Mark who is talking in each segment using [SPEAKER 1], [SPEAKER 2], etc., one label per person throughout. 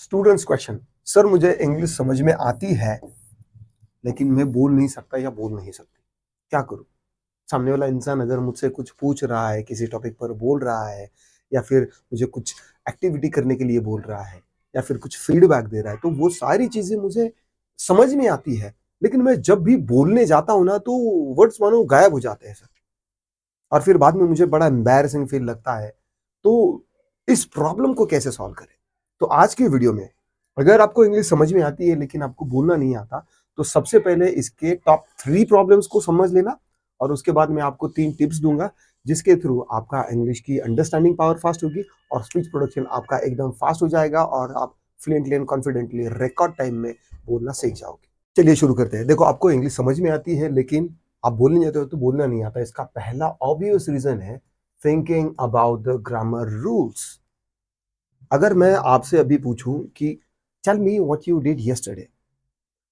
[SPEAKER 1] Students question. Sir मुझे English समझ में आती है लेकिन मैं बोल नहीं सकता या बोल नहीं सकती, क्या करूं? सामने वाला इंसान अगर मुझसे कुछ पूछ रहा है, किसी टॉपिक पर बोल रहा है या फिर मुझे कुछ एक्टिविटी करने के लिए बोल रहा है या फिर कुछ फीडबैक दे रहा है, तो वो सारी चीजें मुझे समझ में आती है। लेकिन मैं जब भी बोलने जाता हूं ना तो वर्ड्स मानो गायब हो जाते हैं सर, और फिर बाद में मुझे बड़ा एम्बैरसिंग फील लगता है। तो इस प्रॉब्लम को कैसे सॉल्व करें? तो आज की वीडियो में, अगर आपको इंग्लिश समझ में आती है लेकिन आपको बोलना नहीं आता, तो सबसे पहले इसके टॉप 3 प्रॉब्लम्स को समझ लेना, और उसके बाद मैं आपको 3 टिप्स दूंगा जिसके थ्रू आपका इंग्लिश की अंडरस्टैंडिंग पावर फास्ट होगी और स्पीच प्रोडक्शन आपका एकदम फास्ट हो जाएगा और आप fluently and confidently record time में बोलना सीख जाओगे। चलिए शुरू करते हैं। देखो, आपको इंग्लिश समझ में आती है लेकिन आप बोलने जाते हो तो बोलना नहीं आता। इसका पहला ऑब्वियस रीजन है thinking about the grammar rules. अगर मैं आपसे अभी पूछूं कि tell me what you did yesterday,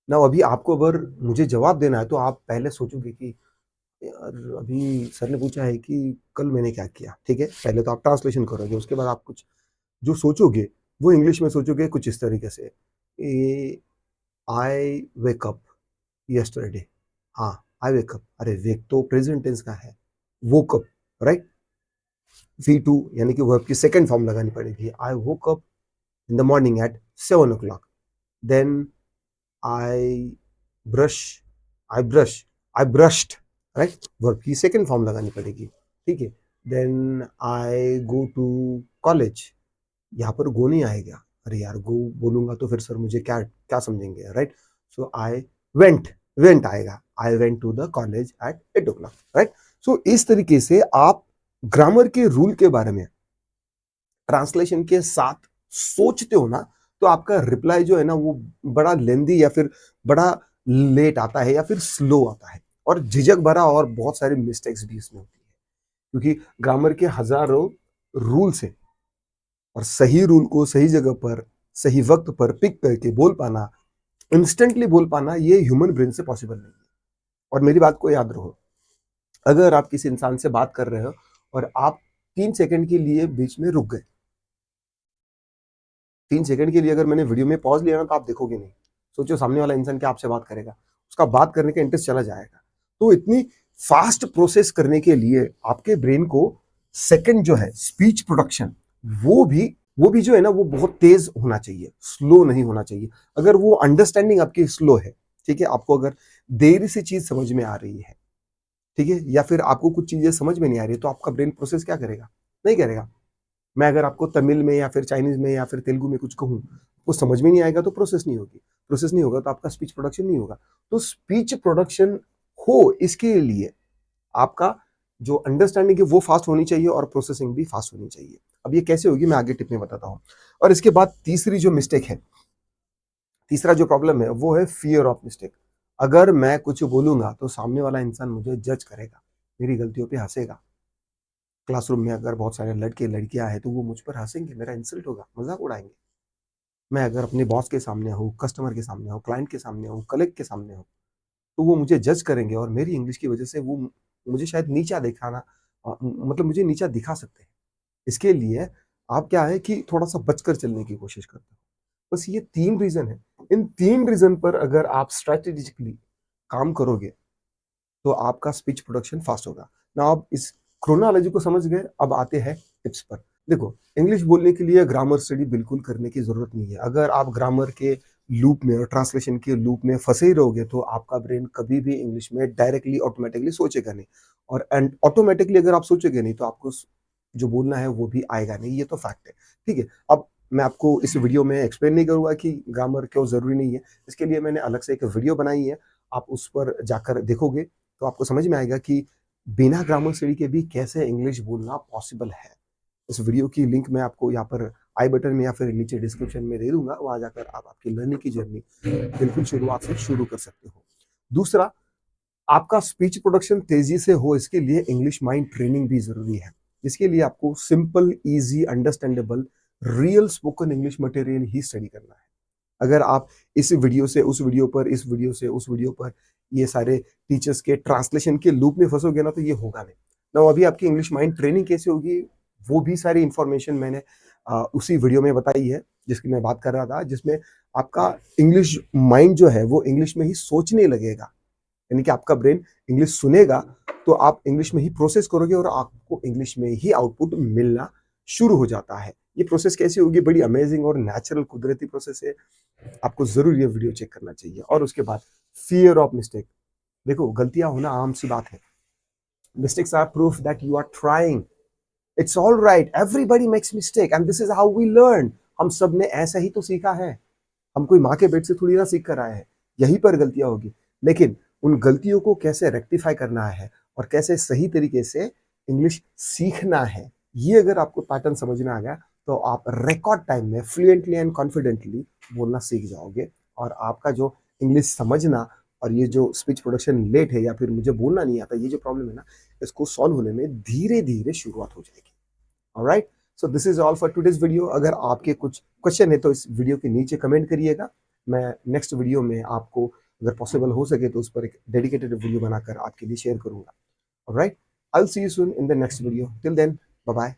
[SPEAKER 1] ना अभी आपको अगर मुझे जवाब देना है तो आप पहले सोचोगे कि यार अभी सर ने पूछा है कि कल मैंने क्या किया। ठीक है, पहले तो आप ट्रांसलेशन करोगे, उसके बाद आप कुछ जो सोचोगे वो इंग्लिश में सोचोगे कुछ इस तरीके से, आई वेक अप यस्टरडे। हाँ, आई वेक अप, अरे वेक तो प्रेजेंट टेंस का है, वोक अप, राइट? V2 यानी कि वर्ब की सेकंड फॉर्म लगानी पड़ेगी। I woke up in the morning at 7 o'clock, then I brush, I brush, I brushed, right? Verb की सेकंड फॉर्म लगानी पड़ेगी। ठीक है, then I go to college. यहाँ पर गो नहीं आएगा, अरे यार गो बोलूंगा तो फिर सर मुझे क्या क्या समझेंगे, right? So I went, went आएगा, I went to the college at 8 o'clock, right? So इस तरीके से आप ग्रामर के रूल के बारे में ट्रांसलेशन के साथ सोचते हो ना, तो आपका रिप्लाई जो है ना वो बड़ा लेंदी या फिर बड़ा लेट आता है या फिर स्लो आता है, और झिझक भरा और बहुत सारी मिस्टेक्स भी इसमें होती है, क्योंकि ग्रामर के हजारों रूल्स हैं और सही रूल को सही जगह पर सही वक्त पर पिक करके बोल पाना, इंस्टेंटली बोल पाना, ये ह्यूमन ब्रेन से पॉसिबल नहीं है। और मेरी बात को याद रखो, अगर आप किसी इंसान से बात कर रहे हो और आप 3 सेकंड के लिए बीच में रुक गए, 3 सेकंड के लिए अगर मैंने वीडियो में पॉज लिया ना तो आप देखोगे नहीं। सोचो सामने वाला इंसान क्या आपसे बात करेगा, उसका बात करने का इंटरेस्ट चला जाएगा। तो इतनी फास्ट प्रोसेस करने के लिए आपके ब्रेन को सेकंड जो है स्पीच प्रोडक्शन, वो भी वो भी जो है ना वो बहुत तेज होना चाहिए, स्लो नहीं होना चाहिए। अगर वो अंडरस्टैंडिंग आपकी स्लो है, ठीक है, आपको अगर देरी से चीज समझ में आ रही है, ठीक है, या फिर आपको कुछ चीजें समझ में नहीं आ रही, तो आपका ब्रेन प्रोसेस क्या करेगा? नहीं करेगा। मैं अगर आपको तमिल में या फिर चाइनीज में या फिर तेलुगु में कुछ कहूँ, वो समझ में नहीं आएगा तो प्रोसेस नहीं होगी, प्रोसेस नहीं होगा तो आपका स्पीच प्रोडक्शन नहीं होगा। तो स्पीच प्रोडक्शन हो, इसके लिए आपका जो अंडरस्टैंडिंग है वो फास्ट होनी चाहिए और प्रोसेसिंग भी फास्ट होनी चाहिए। अब ये कैसे होगी मैं आगे टिप में बताता हूँ। और इसके बाद तीसरी जो मिस्टेक है, तीसरा जो प्रॉब्लम है वो है फियर ऑफ मिस्टेक। अगर मैं कुछ बोलूंगा तो सामने वाला इंसान मुझे जज करेगा, मेरी गलतियों पे हंसेगा। क्लासरूम में अगर बहुत सारे लड़के लड़कियां हैं तो वो मुझ पर हंसेंगे, मेरा इंसल्ट होगा, मजाक उड़ाएंगे। मैं अगर अपने बॉस के सामने हूँ, कस्टमर के सामने हूँ, क्लाइंट के सामने हूँ, कलीग के सामने हूँ, तो वो मुझे जज करेंगे और मेरी इंग्लिश की वजह से वो मुझे शायद नीचा दिखाना, मतलब मुझे नीचा दिखा सकते हैं। इसके लिए आप क्या है कि थोड़ा सा बचकर चलने की कोशिश करते हो। बस ये 3 रीजन है। इन 3 रीजन पर अगर आप स्ट्रेटेजिकली काम करोगे तो आपका स्पीच प्रोडक्शन फास्ट होगा ना। आप इस क्रोनोलॉजी को समझ गए, अब आते हैं टिप्स पर। देखो, इंग्लिश बोलने के लिए ग्रामर स्टडी बिल्कुल करने की जरूरत नहीं है। अगर आप ग्रामर के लूप में और ट्रांसलेशन के लूप में फंसे ही रहोगे तो आपका ब्रेन कभी भी इंग्लिश में डायरेक्टली ऑटोमेटिकली सोचेगा नहीं, और एंड ऑटोमेटिकली अगर आप सोचोगे नहीं तो आपको जो बोलना है वो भी आएगा नहीं। ये तो फैक्ट है। ठीक है, अब मैं आपको इस वीडियो में एक्सप्लेन नहीं करूंगा कि ग्रामर क्यों जरूरी नहीं है। इसके लिए मैंने अलग से एक वीडियो बनाई है, आप उस पर जाकर देखोगे तो आपको समझ में आएगा कि बिना ग्रामर स्टडी के भी कैसे इंग्लिश बोलना पॉसिबल है। इस वीडियो की लिंक मैं आपको यहाँ पर आई बटन में या फिर नीचे डिस्क्रिप्शन में दे दूंगा, वहां जाकर आप आपकी लर्निंग की जर्नी बिल्कुल शुरुआत से शुरू कर सकते हो। दूसरा, आपका स्पीच प्रोडक्शन तेजी से हो इसके लिए इंग्लिश माइंड ट्रेनिंग भी जरूरी है। इसके लिए आपको simple, easy, understandable, real spoken English material ही स्टडी करना है। अगर आप इस वीडियो से उस वीडियो पर, इस वीडियो से उस वीडियो पर, ये सारे टीचर्स के ट्रांसलेशन के लूप में फंसोगे ना तो ये होगा नहीं ना। अभी आपकी इंग्लिश माइंड ट्रेनिंग कैसे होगी, वो भी सारी इंफॉर्मेशन मैंने उसी वीडियो में बताई है जिसकी मैं बात कर रहा था, जिसमें आपका इंग्लिश माइंड जो है वो इंग्लिश में ही सोचने लगेगा। यानी कि आपका ब्रेन इंग्लिश सुनेगा तो आप इंग्लिश में ही प्रोसेस करोगे और आपको इंग्लिश में ही आउटपुट मिलना शुरू हो जाता है। ये प्रोसेस कैसी होगी? बड़ी अमेजिंग और नेचुरल कुदरती प्रोसेस है। आपको ज़रूर ये वीडियो चेक करना चाहिए। और उसके बाद फियर ऑफ मिस्टेक। देखो, गलतियाँ होना आम सी बात है। Mistakes are proof that you are trying. It's all right, everybody makes mistake and this is how we learn. हम सब ने ऐसा ही तो सीखा है। हम कोई माँ के पेट से थोड़ी ना सीख कर आए हैं। यहीं पर गलतियां होगी, लेकिन उन गलतियों को कैसे रेक्टिफाई करना है और कैसे सही तरीके से इंग्लिश सीखना है, ये अगर आपको पैटर्न समझ में आ गया तो आप रिकॉर्ड टाइम में फ्लुएंटली एंड कॉन्फिडेंटली बोलना सीख जाओगे। और आपका जो इंग्लिश समझना और ये जो स्पीच प्रोडक्शन लेट है या फिर मुझे बोलना नहीं आता, ये जो प्रॉब्लम है ना, इसको सॉल्व होने में धीरे धीरे शुरुआत हो जाएगी। Alright, so this is all for today's video. अगर आपके कुछ क्वेश्चन है तो इस वीडियो के नीचे कमेंट करिएगा। मैं नेक्स्ट वीडियो में आपको अगर पॉसिबल हो सके तो उस पर एक डेडिकेटेड वीडियो बनाकर आपके लिए शेयर करूंगा। Alright, I will see you soon in the next video. Till then, bye bye.